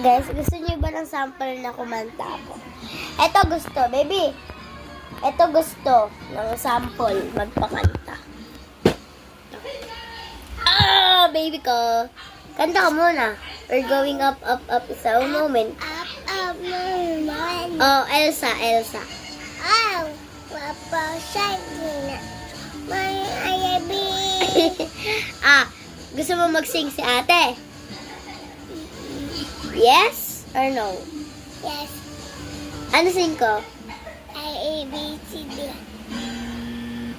Guys, gusto niyo ba ng sample na kumanta ako? Ito gusto, baby. Ito gusto ng sample magpakanta. Ah, baby ko. Kanta ka muna. We're going up, up, up. Isa a moment. Up, up, moment. Oh, Elsa, Elsa. Oh, papa, shine. My ayabi. Gusto mo mag-sing si ate? Yes or no? Yes. Ano sing ko? A, B, C, D.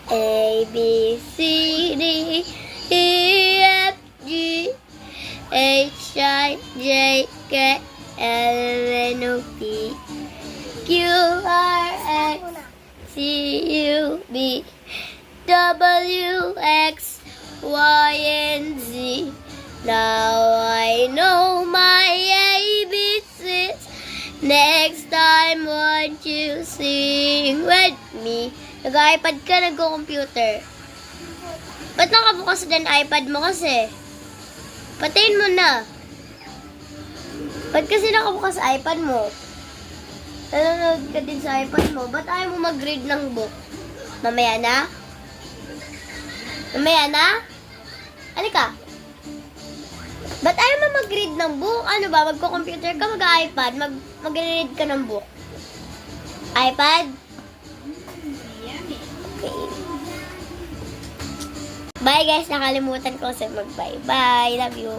A, B, C, D, E, F, G, H, I, J, K, L, M, N, O, P, Q, R, X, C, U, V, W, X, Y, and Z. Now I know my ABCs. Next time, won't you sing with me? Nag-iPad ka, nag-computer. Ba't nakabukas din iPad mo kasi? Patayin mo na. Ba't kasi nakabukas iPad mo? Nanonood ka din sa iPad mo. Ba't ayaw mo mag-read ng book? Mamaya na? Mamaya na? Halika. Ba't ayaw mo mag-read ng book? Ano ba? Magko-computer ka, mag-iPad, mag-read ka ng book. iPad? Okay. Bye guys, nakalimutan ko kasi mag-bye. Bye, love you.